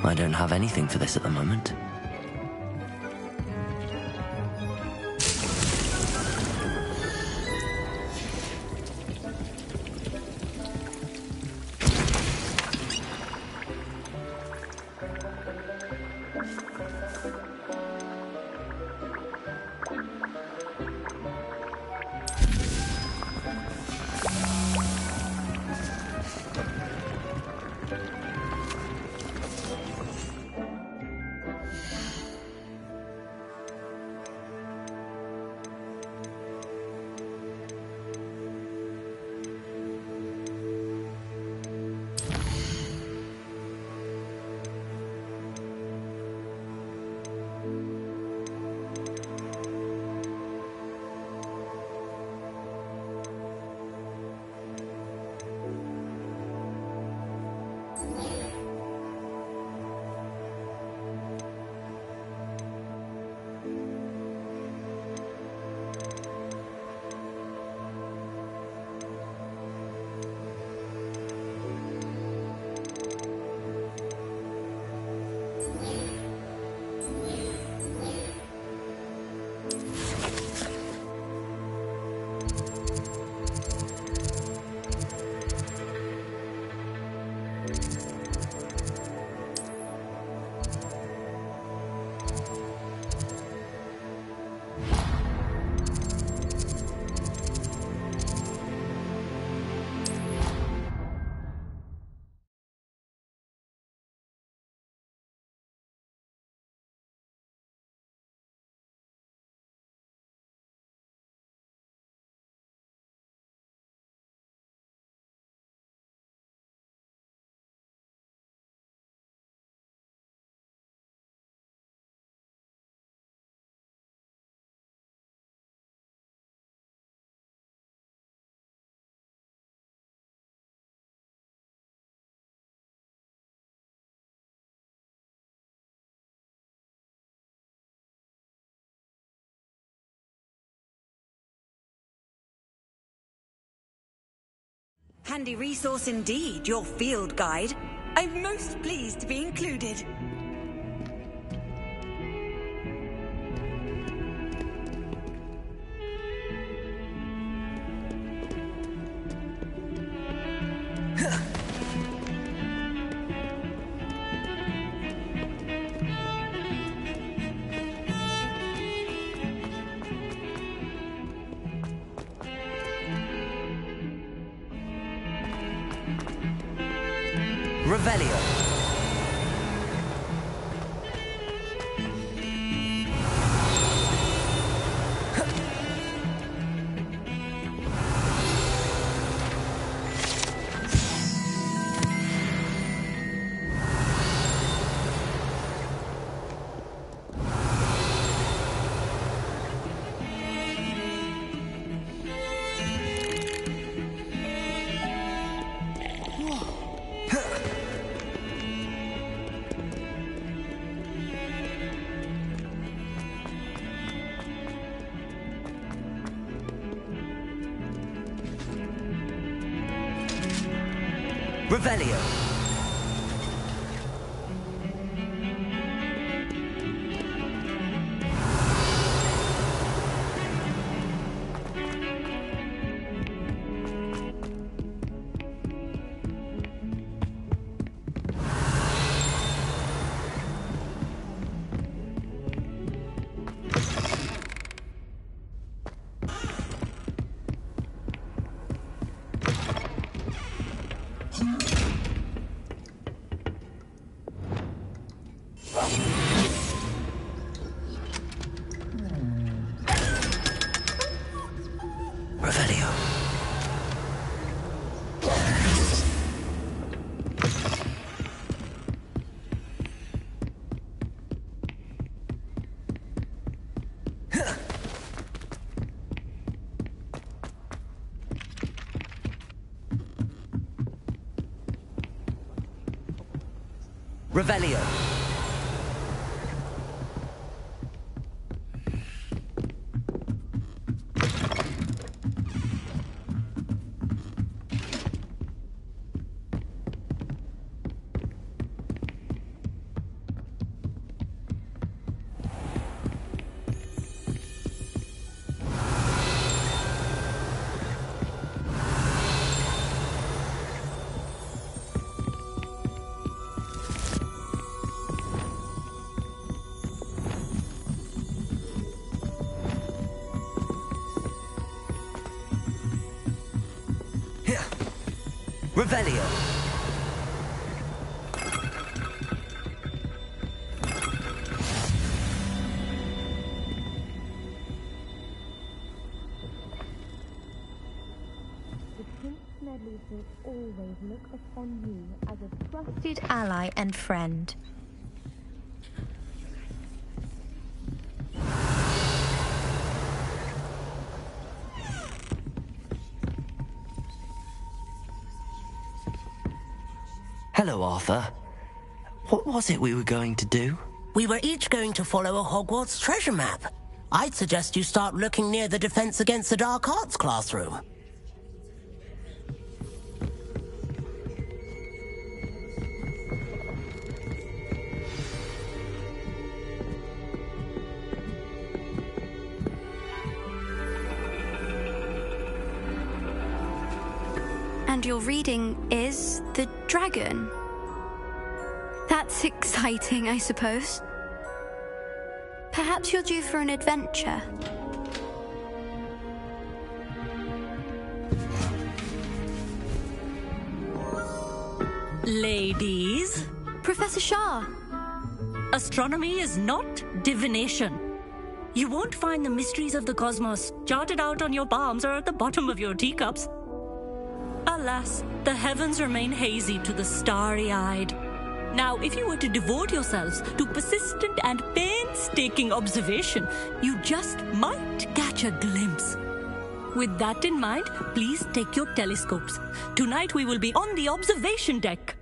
I don't have anything for this at the moment. Handy resource indeed, your field guide. I'm most pleased to be included. Revelio. Revelio. Revelio. Revelio. Revelio. Will always look upon you as a trusted ally and friend. Hello, Arthur. What was it we were going to do? We were each going to follow a Hogwarts treasure map. I'd suggest you start looking near the Defense Against the Dark Arts classroom. And your reading is the dragon. That's exciting, I suppose. Perhaps you're due for an adventure. Ladies, Professor Shah. astronomy is not divination. You won't find the mysteries of the cosmos charted out on your palms or at the bottom of your teacups. Alas, the heavens remain hazy to the starry-eyed. Now, if you were to devote yourselves to persistent and painstaking observation, you just might catch a glimpse. With that in mind, please take your telescopes. Tonight we will be on the observation deck.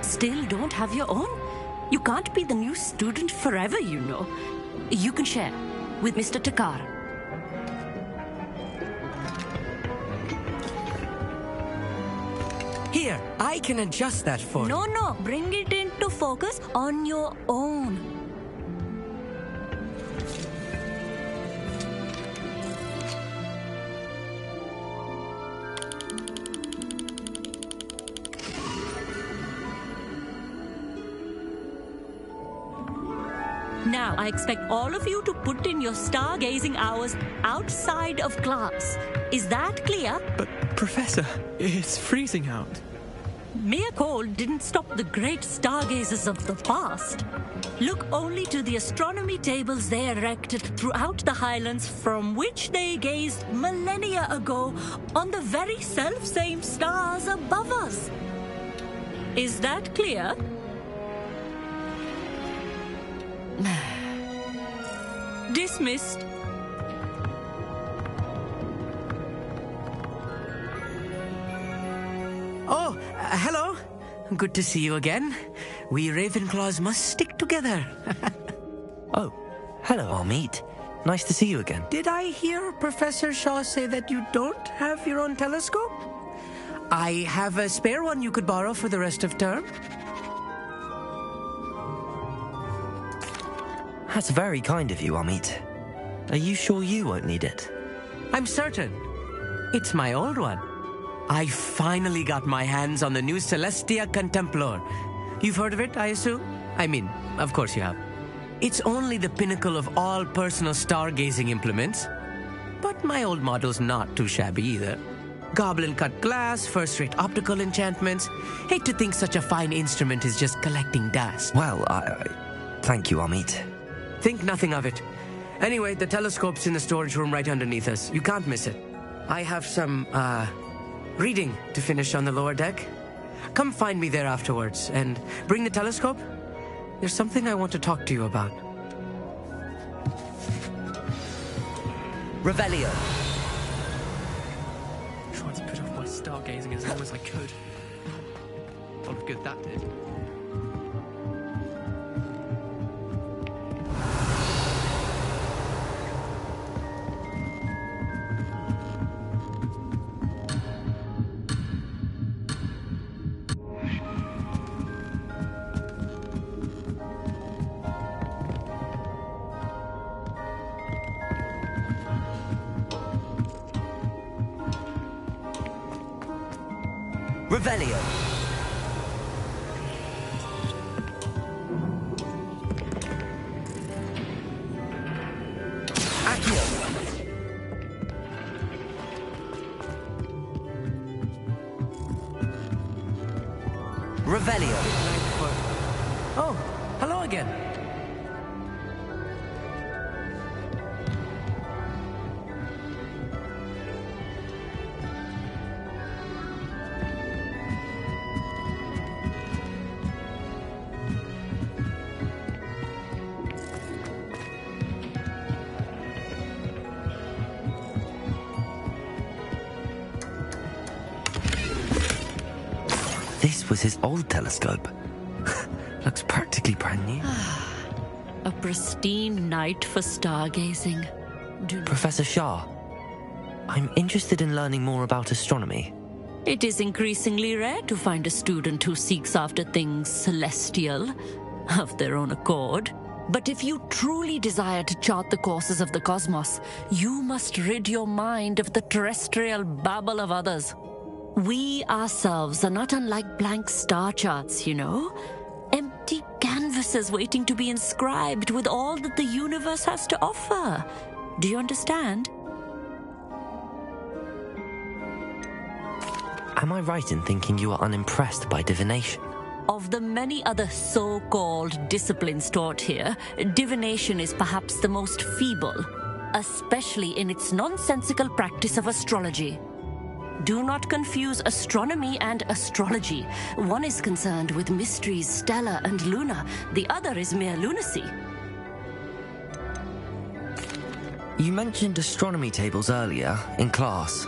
Still don't have your own? You can't be the new student forever, you know. You can share with Mr. Takar. Here, I can adjust that for you. No, bring it into focus on your own. Now, I expect all of you to put in your stargazing hours outside of class. Is that clear? But, Professor, it's freezing out. Mere cold didn't stop the great stargazers of the past. Look only to the astronomy tables they erected throughout the Highlands, from which they gazed millennia ago on the very self-same stars above us. Is that clear? Dismissed. Oh, hello. Good to see you again. We Ravenclaws must stick together. Oh, hello, Armit. Nice to see you again. Did I hear Professor Shaw say that you don't have your own telescope? I have a spare one you could borrow for the rest of term. That's very kind of you, Armit. Are you sure you won't need it? I'm certain. It's my old one. I finally got my hands on the new Celestia Contemplor. You've heard of it, I assume? I mean, of course you have. It's only the pinnacle of all personal stargazing implements. But my old model's not too shabby either. Goblin-cut glass, first-rate optical enchantments. Hate to think such a fine instrument is just collecting dust. Well, thank you, Armit. Think nothing of it. Anyway, the telescope's in the storage room right underneath us. You can't miss it. I have some, reading to finish on the lower deck. Come find me there afterwards, and bring the telescope. There's something I want to talk to you about. Revelio. Tried to put off my stargazing as long as I could. What of good that did. Revelio. Revelio. Oh, hello again. This was his old telescope. Looks practically brand new. A pristine night for stargazing. Professor Shah, I'm interested in learning more about astronomy. It is increasingly rare to find a student who seeks after things celestial, of their own accord. But if you truly desire to chart the courses of the cosmos, you must rid your mind of the terrestrial babble of others. We ourselves are not unlike blank star charts, you know. Empty canvases waiting to be inscribed with all that the universe has to offer. Do you understand? Am I right in thinking you are unimpressed by divination? Of the many other so-called disciplines taught here, divination is perhaps the most feeble, especially in its nonsensical practice of astrology. Do not confuse astronomy and astrology. One is concerned with mysteries stellar and lunar, the other is mere lunacy. You mentioned astronomy tables earlier, in class.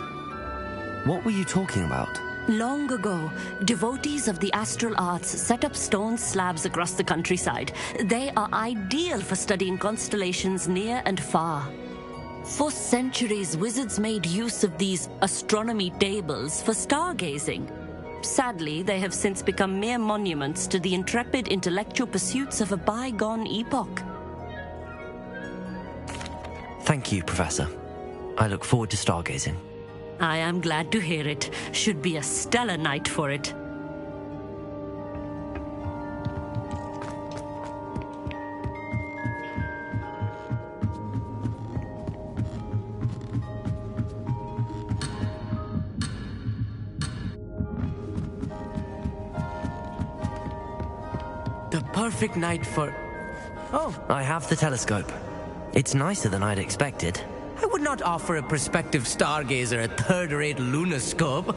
What were you talking about? Long ago, devotees of the astral arts set up stone slabs across the countryside. They are ideal for studying constellations near and far. For centuries, wizards made use of these astronomy tables for stargazing. Sadly, they have since become mere monuments to the intrepid intellectual pursuits of a bygone epoch. Thank you, Professor. I look forward to stargazing. I am glad to hear it. Should be a stellar night for it. The perfect night for... Oh, I have the telescope. It's nicer than I'd expected. I would not offer a prospective stargazer a third-rate lunoscope.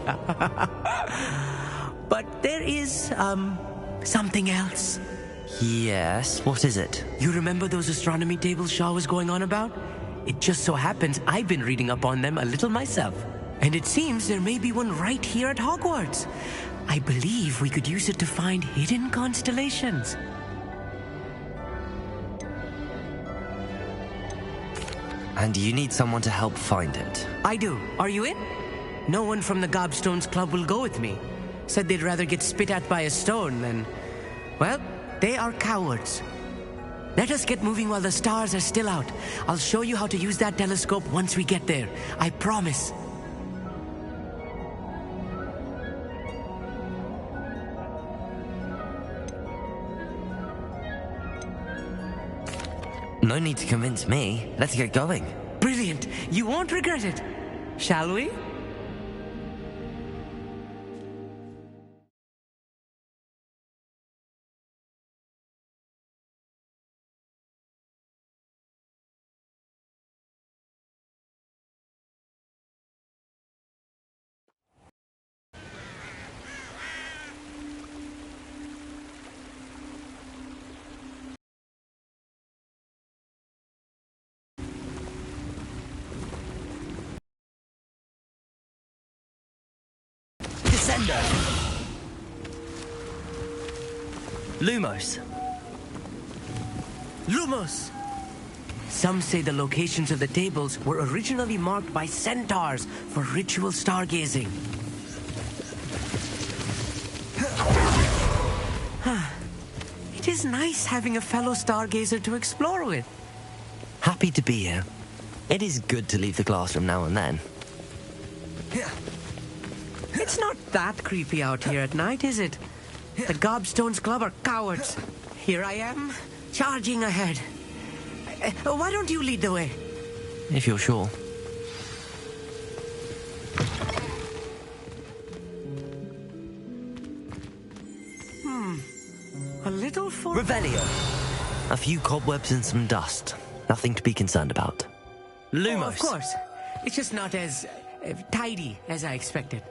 But there is, something else. Yes, what is it? You remember those astronomy tables Shaw was going on about? It just so happens I've been reading up on them a little myself. And it seems there may be one right here at Hogwarts. I believe we could use it to find hidden constellations. And you need someone to help find it. I do. Are you in? No one from the Gobstones Club will go with me. Said they'd rather get spit at by a stone than... Well, they are cowards. Let us get moving while the stars are still out. I'll show you how to use that telescope once we get there. I promise. No need to convince me. Let's get going. Brilliant. You won't regret it. Shall we? Descender! Lumos. Lumos! Some say the locations of the tables were originally marked by centaurs for ritual stargazing. It is nice having a fellow stargazer to explore with. Happy to be here. It is good to leave the classroom now and then. It's not that creepy out here at night, is it? The Gobstones Club are cowards. Here I am, charging ahead. Why don't you lead the way? If you're sure. little for... Revelio. A few cobwebs and some dust. Nothing to be concerned about. Lumos. Oh, of course. It's just not as tidy as I expected.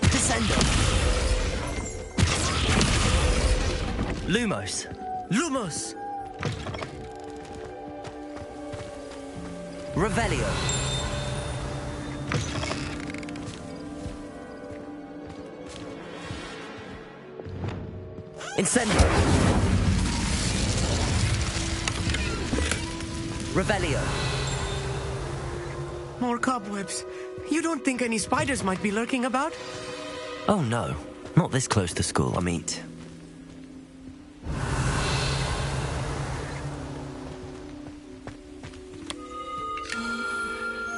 Descendo. Lumos. Lumos! Revelio. Incendio. Revelio. More cobwebs. You don't think any spiders might be lurking about? Oh no, not this close to school, Amit.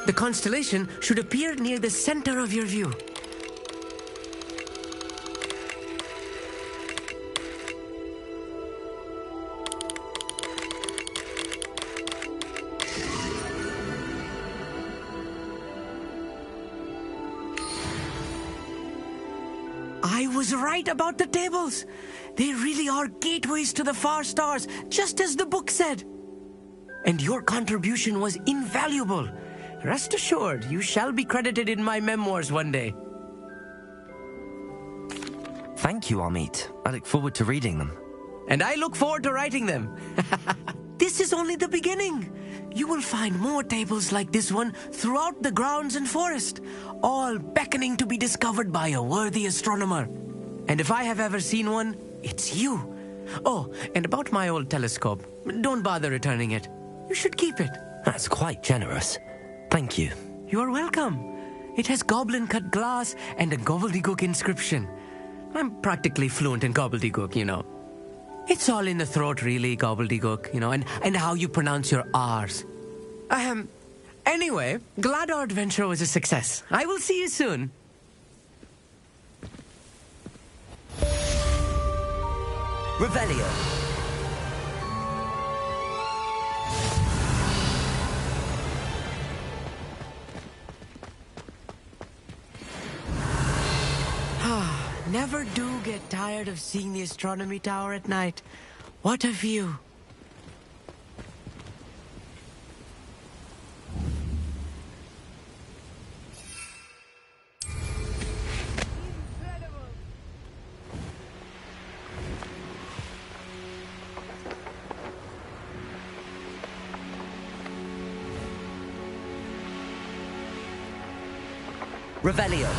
The constellation should appear near the center of your view. I was right about the tables. They really are gateways to the far stars, just as the book said. And your contribution was invaluable. Rest assured, you shall be credited in my memoirs one day. Thank you, Amit. I look forward to reading them. And I look forward to writing them. This is only the beginning. You will find more tables like this one throughout the grounds and forest, all beckoning to be discovered by a worthy astronomer. And if I have ever seen one, it's you. Oh, and about my old telescope, don't bother returning it. You should keep it. That's quite generous. Thank you. You are welcome. It has goblin-cut glass and a gobbledygook inscription. I'm practically fluent in gobbledygook, you know. It's all in the throat, really, gobbledygook, you know, and how you pronounce your R's. Anyway, glad our adventure was a success. I will see you soon. Revelio. Never do get tired of seeing the astronomy tower at night. What a view. Revelio.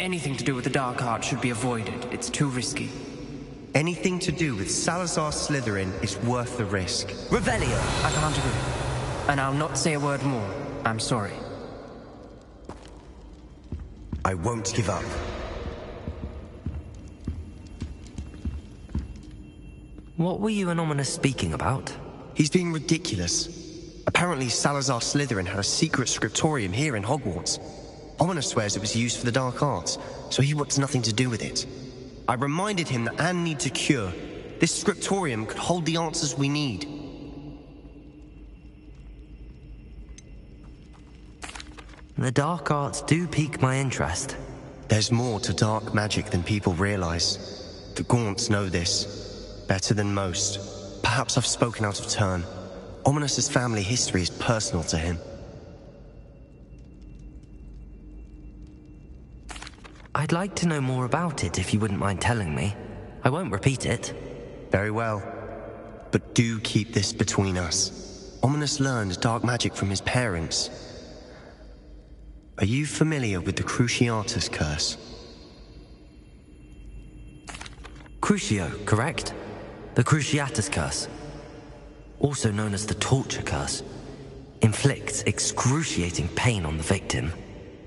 Anything to do with the dark art should be avoided. It's too risky. Anything to do with Salazar Slytherin is worth the risk. Revelio! I can't agree. And I'll not say a word more. I'm sorry. I won't give up. What were you and Ominous speaking about? He's being ridiculous. Apparently Salazar Slytherin had a secret scriptorium here in Hogwarts. Ominous swears it was used for the dark arts, so he wants nothing to do with it. I reminded him that Anne needs a cure. This scriptorium could hold the answers we need. The dark arts do pique my interest. There's more to dark magic than people realize. The Gaunts know this. Better than most. Perhaps I've spoken out of turn. Ominous's family history is personal to him. I'd like to know more about it if you wouldn't mind telling me. I won't repeat it. Very well. But do keep this between us. Ominous learned dark magic from his parents. Are you familiar with the Cruciatus curse? Crucio, correct? The Cruciatus curse. Also known as the torture curse. Inflicts excruciating pain on the victim.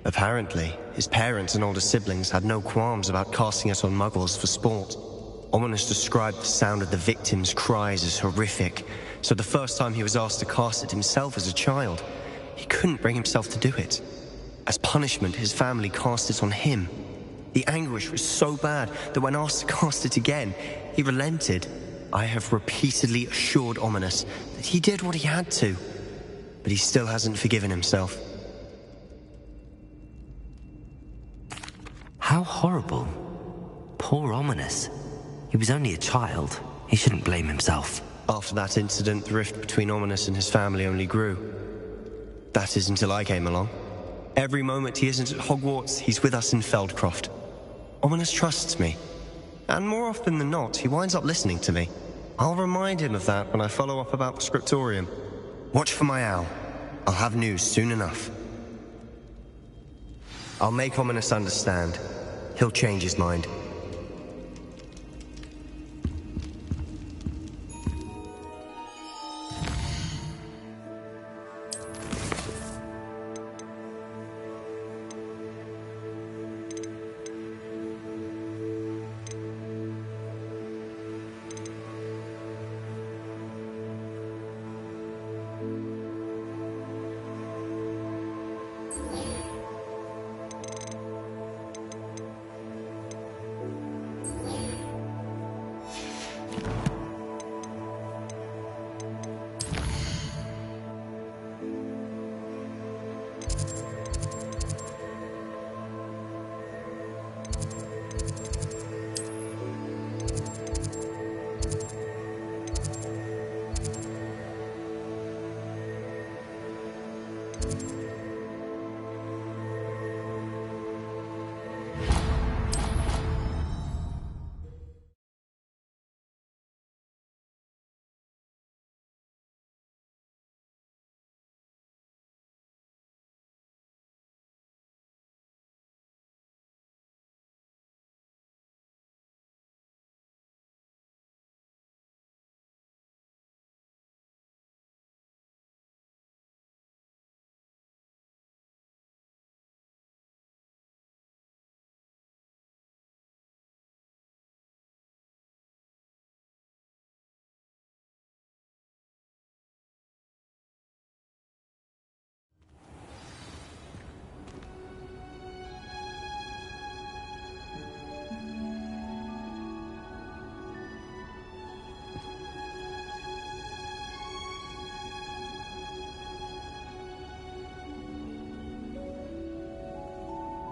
Apparently, his parents and older siblings had no qualms about casting it on muggles for sport. Ominous described the sound of the victim's cries as horrific, so the first time he was asked to cast it himself as a child, he couldn't bring himself to do it. As punishment, his family cast it on him. The anguish was so bad that when asked to cast it again, he relented. I have repeatedly assured Ominous that he did what he had to, but he still hasn't forgiven himself. How horrible. Poor Ominous. He was only a child. He shouldn't blame himself. After that incident, the rift between Ominous and his family only grew. That is until I came along. Every moment he isn't at Hogwarts, he's with us in Feldcroft. Ominous trusts me. And more often than not, he winds up listening to me. I'll remind him of that when I follow up about the scriptorium. Watch for my owl. I'll have news soon enough. I'll make Ominous understand. He'll change his mind.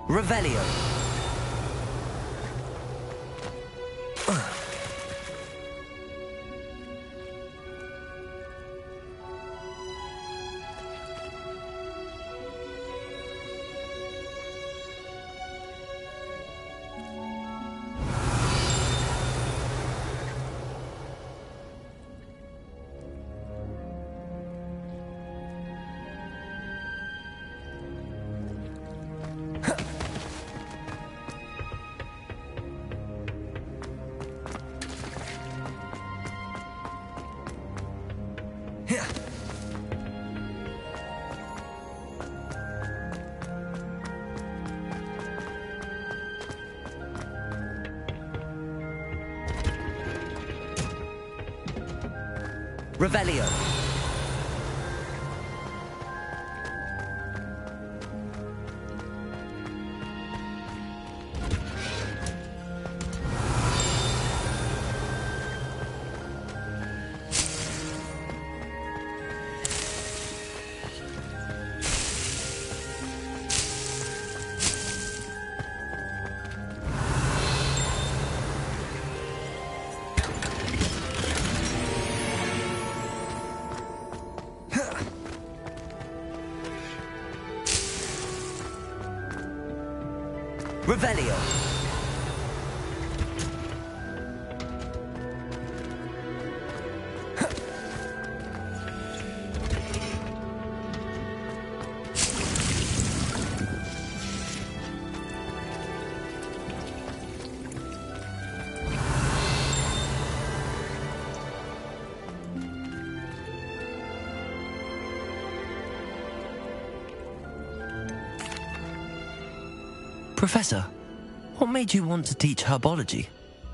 Revelio. Revelio. Revelio. Professor, what made you want to teach herbology?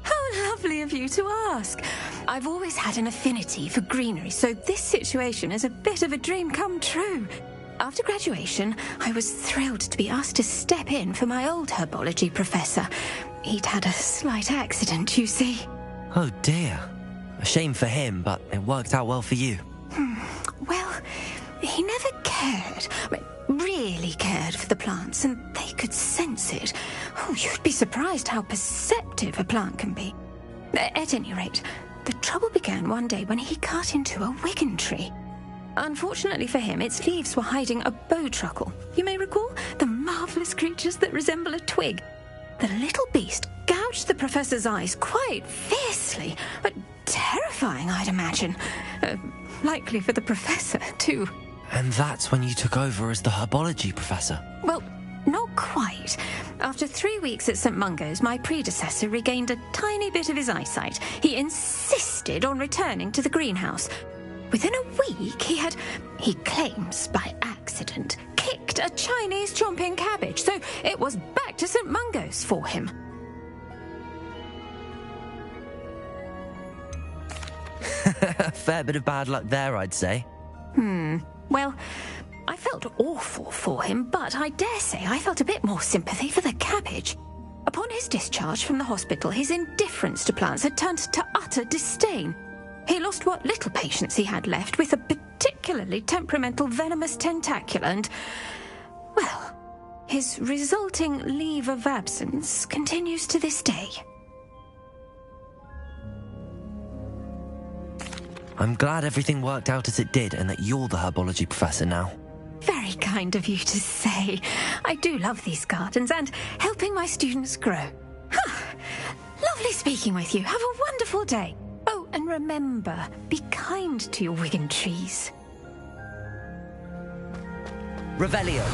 How lovely of you to ask. I've always had an affinity for greenery, so this situation is a bit of a dream come true. After graduation, I was thrilled to be asked to step in for my old herbology professor. He'd had a slight accident, you see. Oh dear. A shame for him, but it worked out well for you. Well, he never cared. Really cared for the plants, and they could sense it. Oh, you'd be surprised how perceptive a plant can be. At any rate, the trouble began one day when he cut into a wigan tree. Unfortunately for him, its leaves were hiding a bowtruckle. You may recall the marvellous creatures that resemble a twig. The little beast gouged the professor's eyes quite fiercely, but terrifying, I'd imagine. Likely for the professor, too. And that's when you took over as the herbology professor? Well, not quite. After 3 weeks at St. Mungo's, my predecessor regained a tiny bit of his eyesight. He insisted on returning to the greenhouse. Within a week, he claims by accident, kicked a Chinese chomping cabbage, so it was back to St. Mungo's for him. A fair bit of bad luck there, I'd say. Well, I felt awful for him, but I dare say I felt a bit more sympathy for the cabbage. Upon his discharge from the hospital, his indifference to plants had turned to utter disdain. He lost what little patience he had left with a particularly temperamental venomous tentacula and, well, his resulting leave of absence continues to this day. I'm glad everything worked out as it did and that you're the herbology professor now. Very kind of you to say. I do love these gardens and helping my students grow. Lovely speaking with you. Have a wonderful day. Oh, and remember, be kind to your wigan trees. Revelio.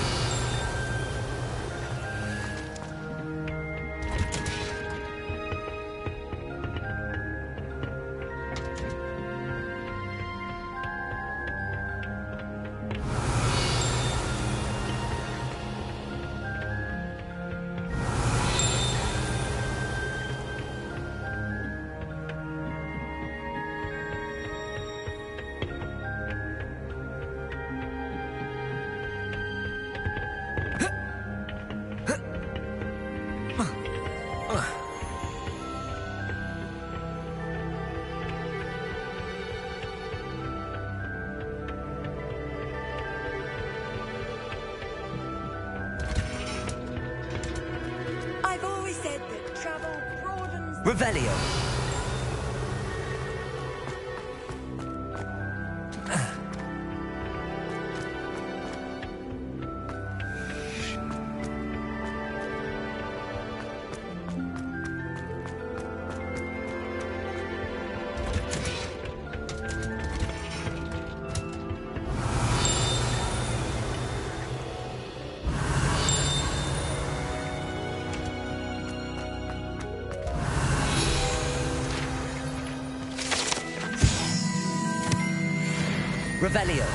Revelio. Revelio.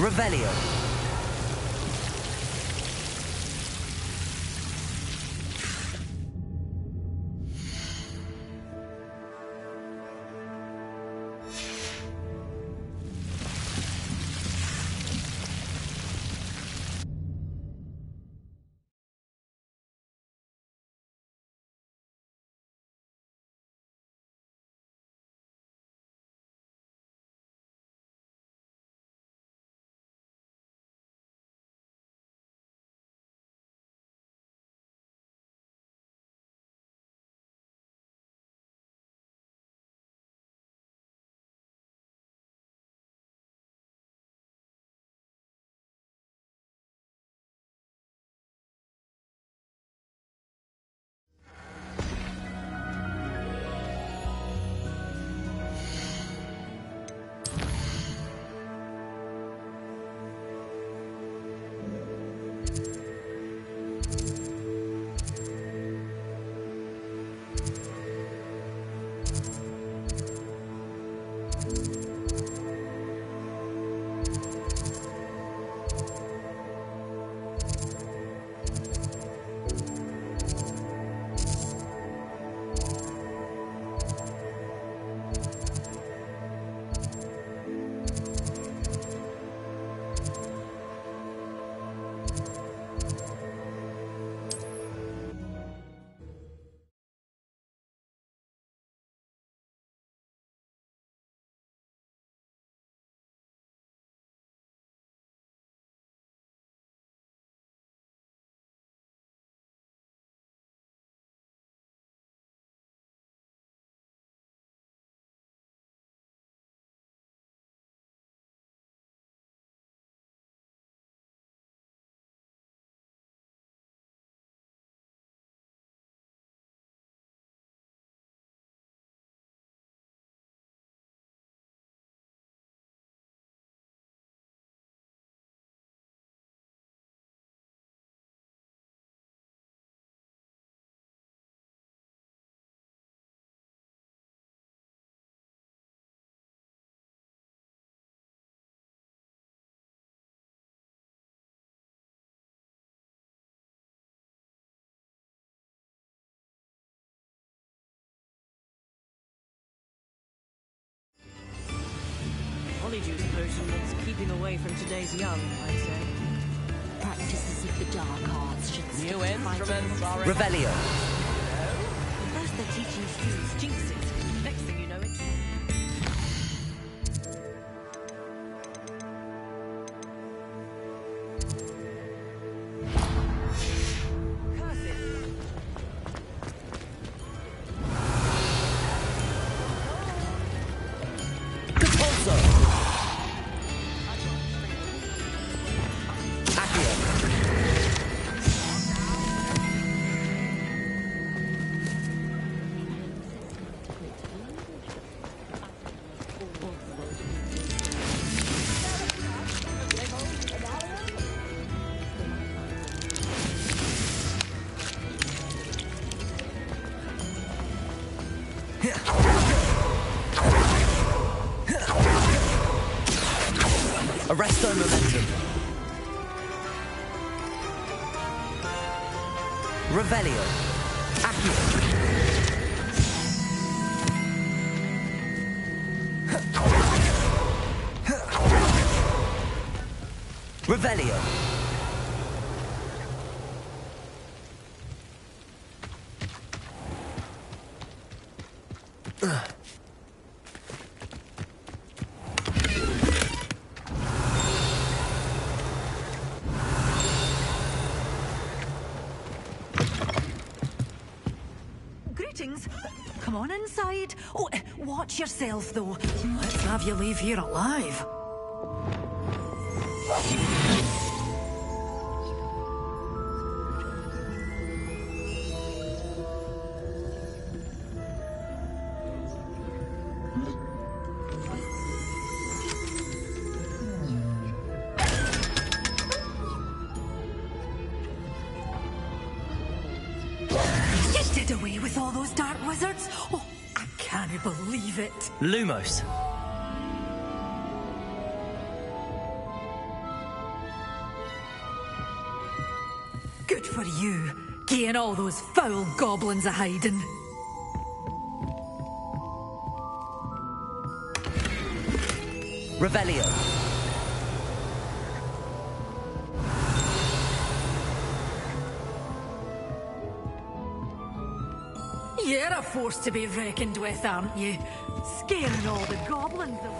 Revelio. Polyjuice potion means keeping away from today's young, I'd say. Practices of the dark arts should stick New to instruments are Revelio. First they're teaching students jinxes. Next thing you know, it's... Arresto momentum. Revelio. Accio. Revelio. Greetings. Come on inside. Oh, watch yourself, though. Let's have you leave here alive. You did away with all those dark wizards? Oh, I can't believe it. Lumos. Good for you, getting all those foul goblins a hiding. Revelio. You're a force to be reckoned with, aren't you? Scaring all the goblins away.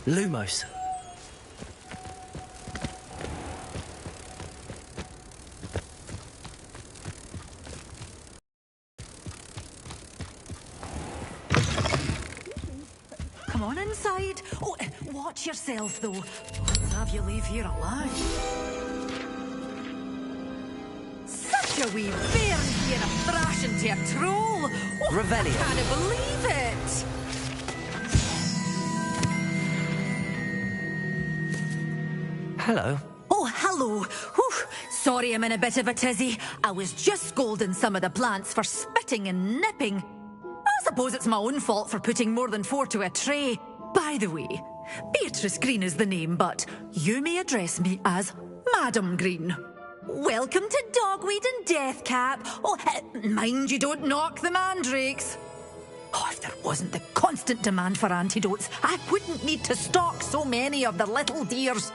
Lumos. Come on inside. Oh, watch yourself, though. Let's have you leave here alive. Such a wee bairn being a thrashing to a troll. Oh, Revelio. I can't believe it. Hello. Oh, hello. Whew. Sorry I'm in a bit of a tizzy. I was just scolding some of the plants for spitting and nipping. I suppose it's my own fault for putting more than 4 to a tray. By the way, Beatrice Green is the name, but you may address me as Madam Green. Welcome to Dogweed and Deathcap. Oh, mind you don't knock the mandrakes. Oh, if there wasn't the constant demand for antidotes, I wouldn't need to stock so many of the little dears.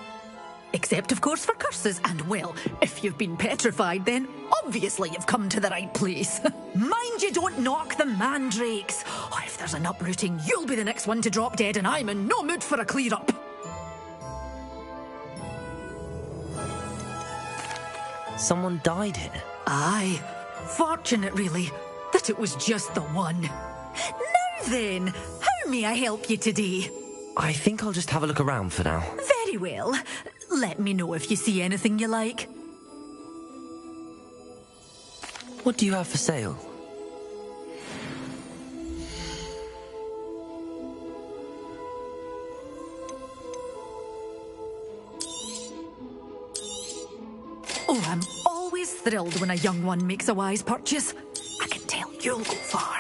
Except, of course, for curses. And, well, if you've been petrified, then obviously you've come to the right place. Mind you don't knock the mandrakes. Oh, if there's an uprooting, you'll be the next one to drop dead, and I'm in no mood for a clear-up. Someone died here. Aye. Fortunate, really, that it was just the one. Now then, how may I help you today? I think I'll just have a look around for now. Very well. Let me know if you see anything you like. What do you have for sale? Oh, I'm always thrilled when a young one makes a wise purchase. I can tell you'll go far.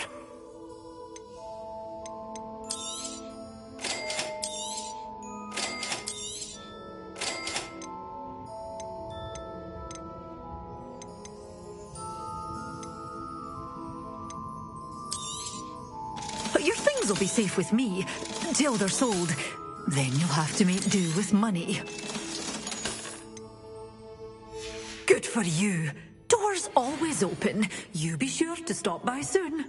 Your things will be safe with me, till they're sold. Then you'll have to make do with money. Good for you. Doors always open. You be sure to stop by soon.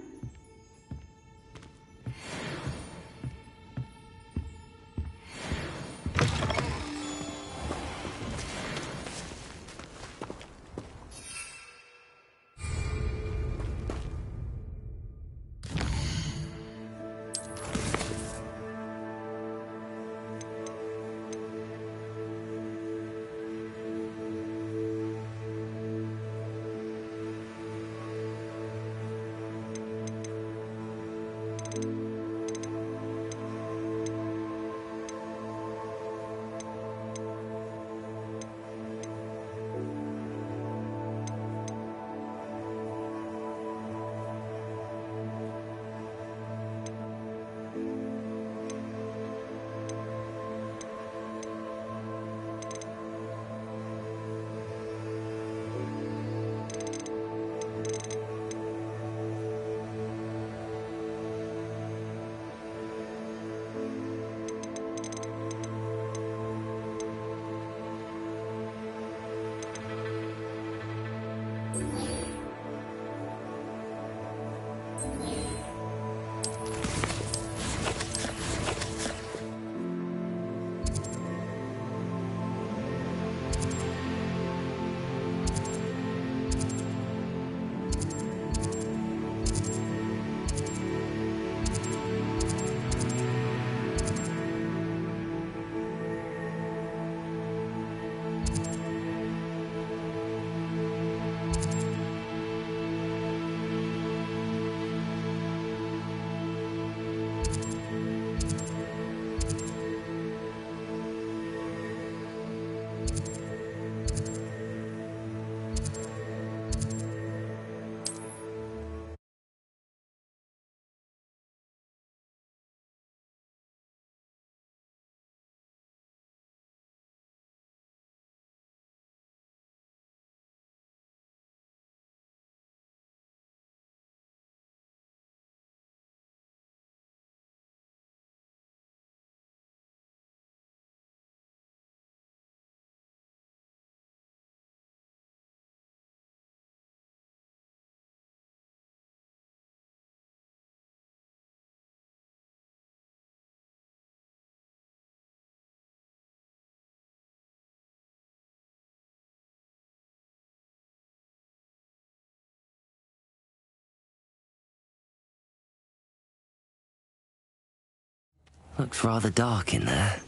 Looks rather dark in there.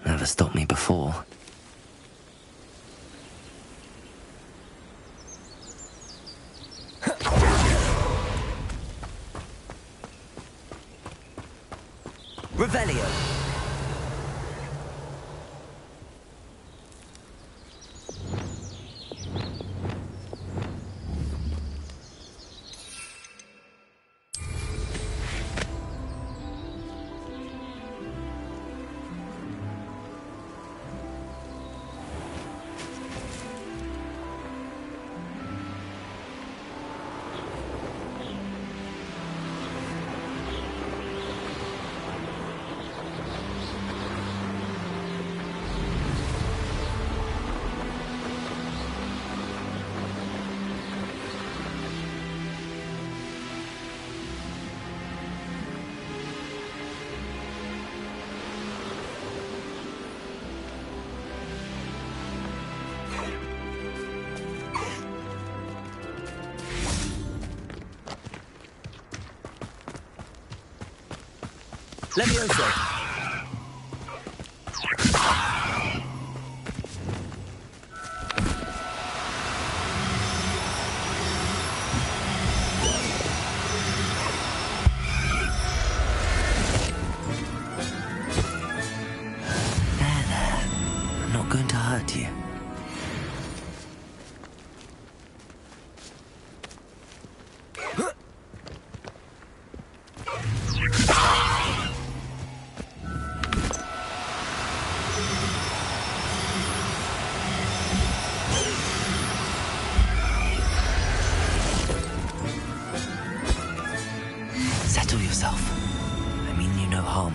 Never stopped me before. Revelio! Levioso! There. I'm not going to hurt you. Settle yourself. I mean you no harm.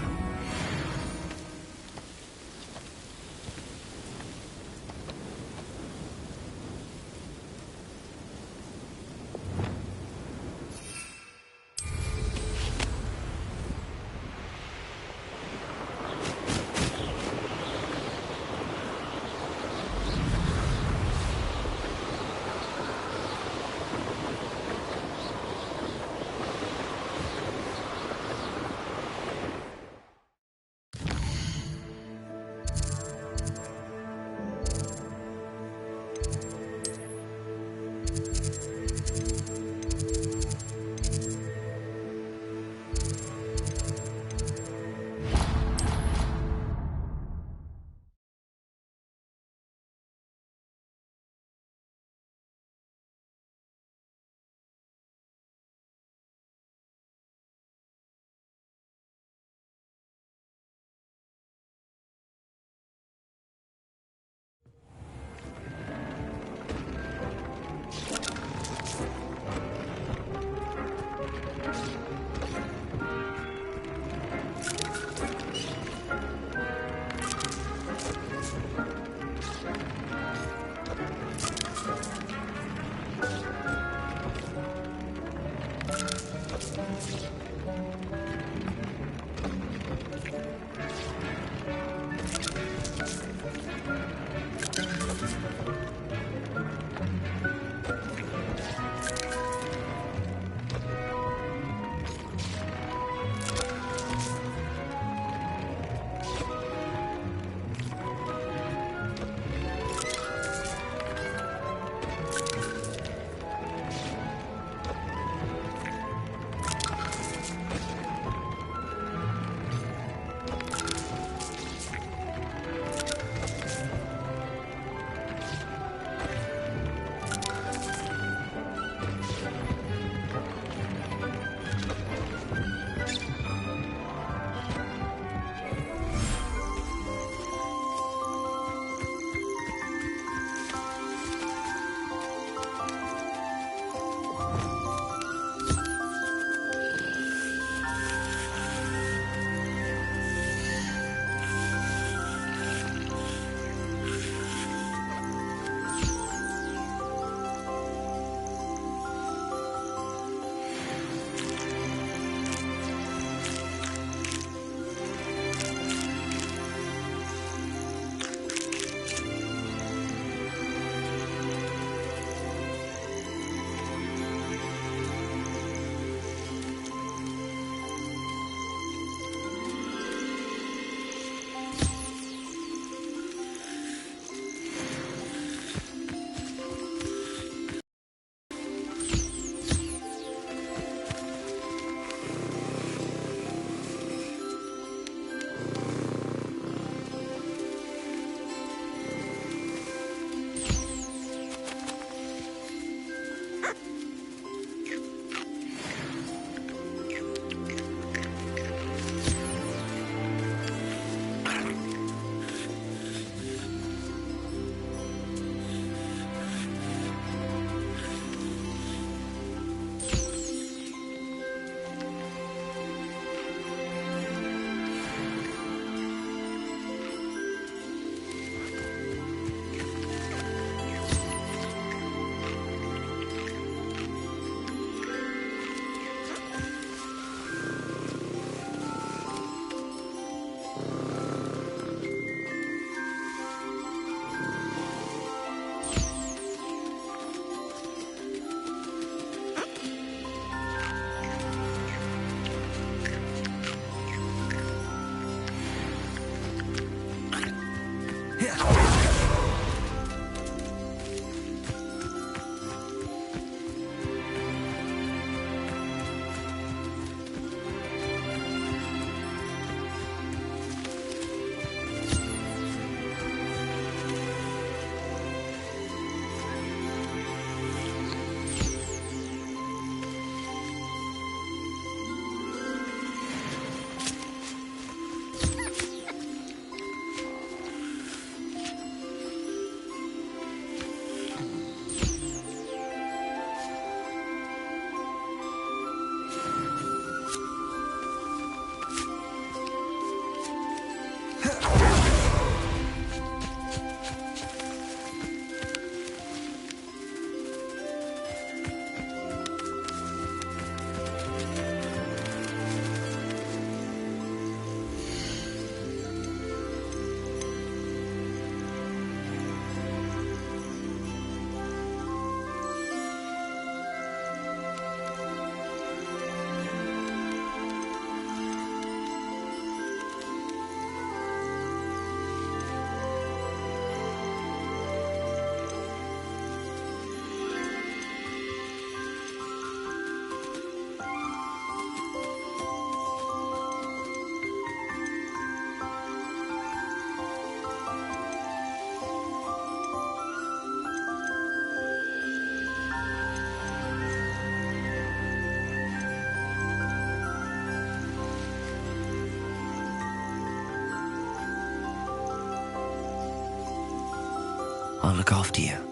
look after you.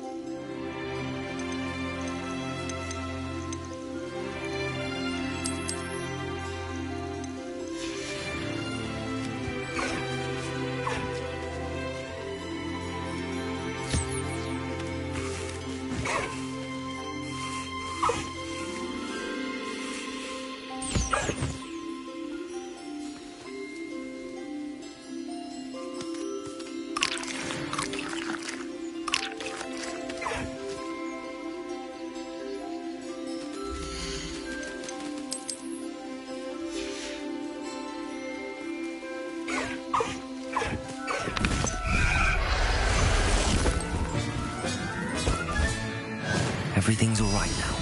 Everything's all right now.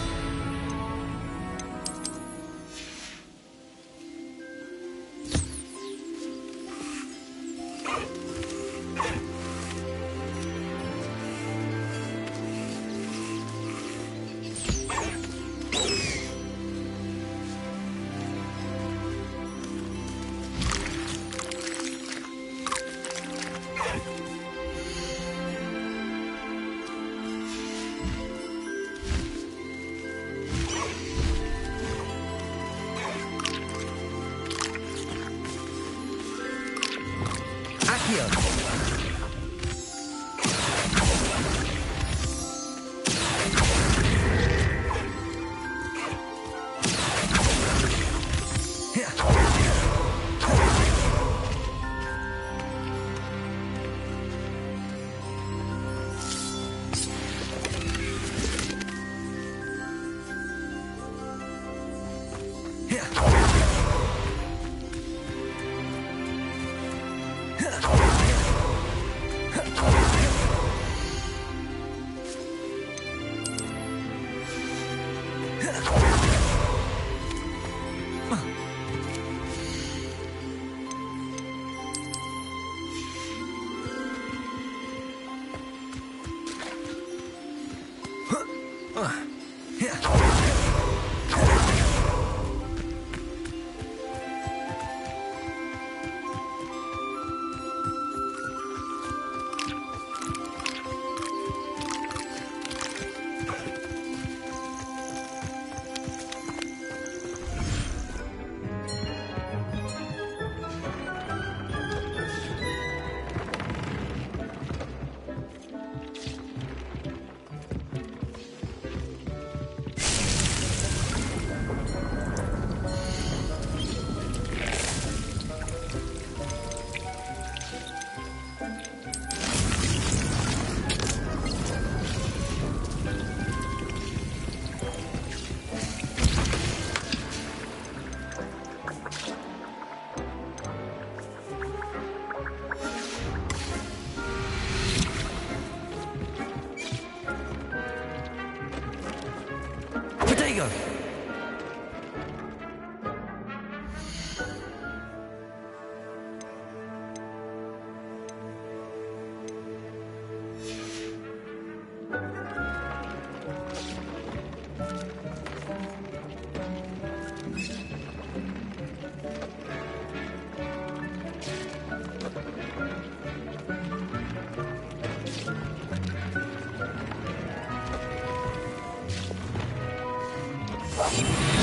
Keep